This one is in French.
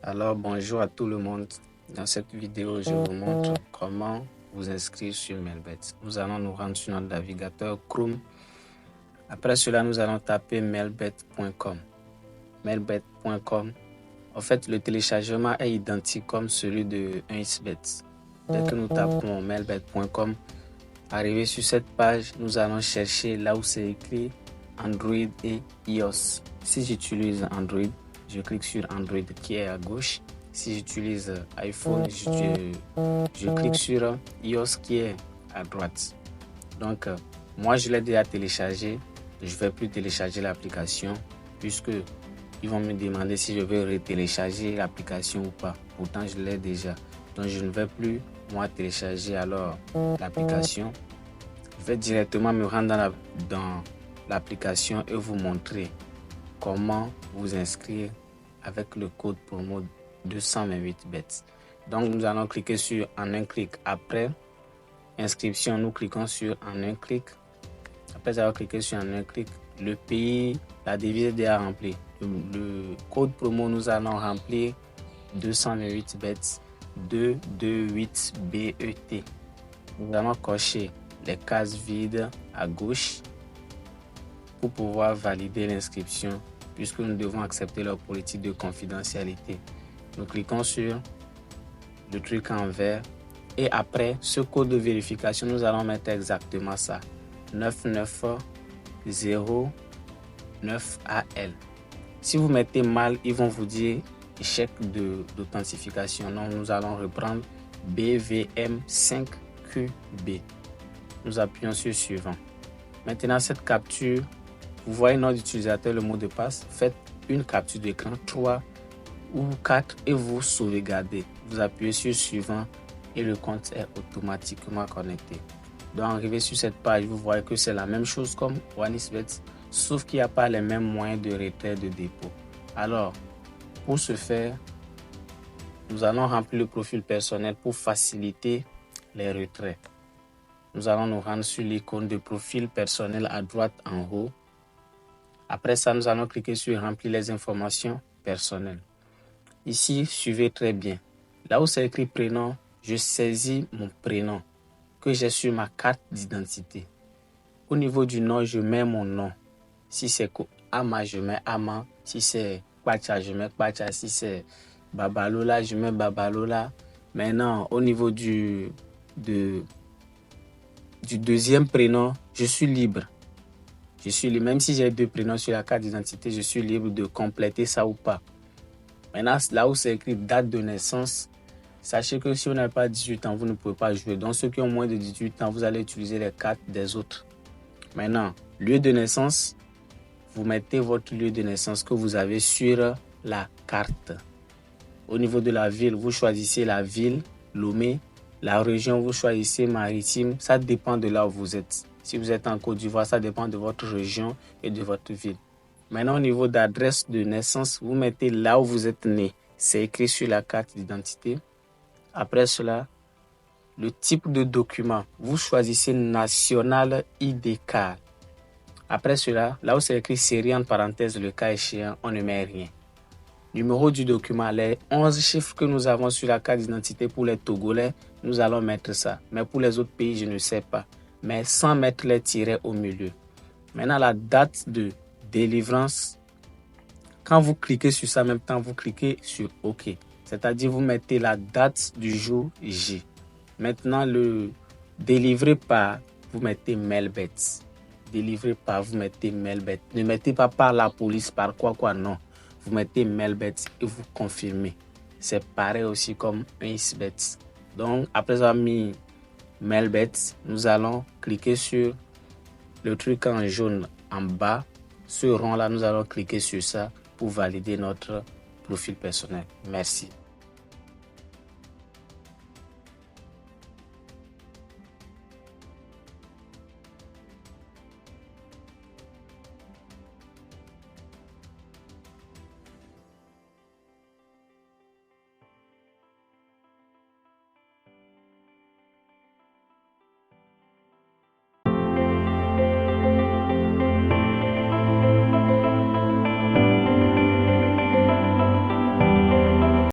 Alors bonjour à tout le monde. Dans cette vidéo, je vous montre comment vous inscrire sur Mailbet. Nous allons nous rendre sur notre navigateur Chrome. Après cela, nous allons taper mailbet.com. Mailbet.com. En fait, le téléchargement est identique comme celui de 1xBet. Dès que nous tapons mailbet.com, arrivé sur cette page, nous allons chercher là où c'est écrit Android et iOS. Si j'utilise Android, je clique sur Android qui est à gauche. Si j'utilise iPhone, je clique sur iOS qui est à droite. Donc, moi, je l'ai déjà téléchargé. Je ne vais plus télécharger l'application puisque ils vont me demander si je veux retélécharger l'application ou pas. Pourtant, je l'ai déjà. Donc, je ne vais plus, moi, télécharger alors l'application. Je vais directement me rendre dans l'application et vous montrer comment vous inscrire avec le code promo 228bet. Donc, nous allons cliquer sur en un clic. Après inscription, nous cliquons sur en un clic. Après avoir cliqué sur en un clic, le pays, la devise est déjà remplie. Le code promo, nous allons remplir 228bet 228BET. Nous allons cocher les cases vides à gauche pour pouvoir valider l'inscription puisque nous devons accepter leur politique de confidentialité. Nous cliquons sur le truc en vert et après ce code de vérification, nous allons mettre exactement ça. 99009AL. Si vous mettez mal, ils vont vous dire échec d'authentification. Donc nous allons reprendre BVM5QB. Nous appuyons sur suivant. Maintenant cette capture, vous voyez notre utilisateur, le mot de passe. Faites une capture d'écran 3 ou 4 et vous sauvegardez. Vous appuyez sur suivant et le compte est automatiquement connecté. Donc arrivé sur cette page, vous voyez que c'est la même chose comme 1xBet, sauf qu'il n'y a pas les mêmes moyens de retrait de dépôt. Alors, pour ce faire, nous allons remplir le profil personnel pour faciliter les retraits. Nous allons nous rendre sur l'icône de profil personnel à droite en haut. Après ça, nous allons cliquer sur remplir les informations personnelles. Ici, suivez très bien. Là où c'est écrit prénom, je saisis mon prénom que j'ai sur ma carte d'identité. Au niveau du nom, je mets mon nom. Si c'est Ama, je mets Ama. Si c'est Kwacha, je mets Kwacha. Si c'est Babalola, je mets Babalola. Maintenant, au niveau du deuxième prénom, je suis libre. Je suis libre. Même si j'ai deux prénoms sur la carte d'identité, je suis libre de compléter ça ou pas. Maintenant, là où c'est écrit date de naissance, sachez que si vous n'avez pas 18 ans, vous ne pouvez pas jouer. Donc, ceux qui ont moins de 18 ans, vous allez utiliser les cartes des autres. Maintenant, lieu de naissance, vous mettez votre lieu de naissance que vous avez sur la carte. Au niveau de la ville, vous choisissez la ville, Lomé. La région, vous choisissez maritime. Ça dépend de là où vous êtes. Si vous êtes en Côte d'Ivoire, ça dépend de votre région et de votre ville. Maintenant, au niveau d'adresse de naissance, vous mettez là où vous êtes né. C'est écrit sur la carte d'identité. Après cela, le type de document, vous choisissez National ID Card. Après cela, là où c'est écrit série en parenthèse, le cas échéant, on ne met rien. Numéro du document, les 11 chiffres que nous avons sur la carte d'identité pour les Togolais, nous allons mettre ça. Mais pour les autres pays, je ne sais pas. Mais sans mettre les tirets au milieu. Maintenant, la date de délivrance, quand vous cliquez sur ça, en même temps, vous cliquez sur OK. C'est-à-dire, vous mettez la date du jour J. Maintenant, le délivré par, vous mettez Mailbet. Délivré par, vous mettez Mailbet. Ne mettez pas par la police, par quoi, non. Vous mettez Mailbet et vous confirmez. C'est pareil aussi comme 1xBet. Donc, après avoir mis Mailbet, nous allons cliquer sur le truc en jaune en bas. Ce rond-là, nous allons cliquer sur ça pour valider notre profil personnel. Merci.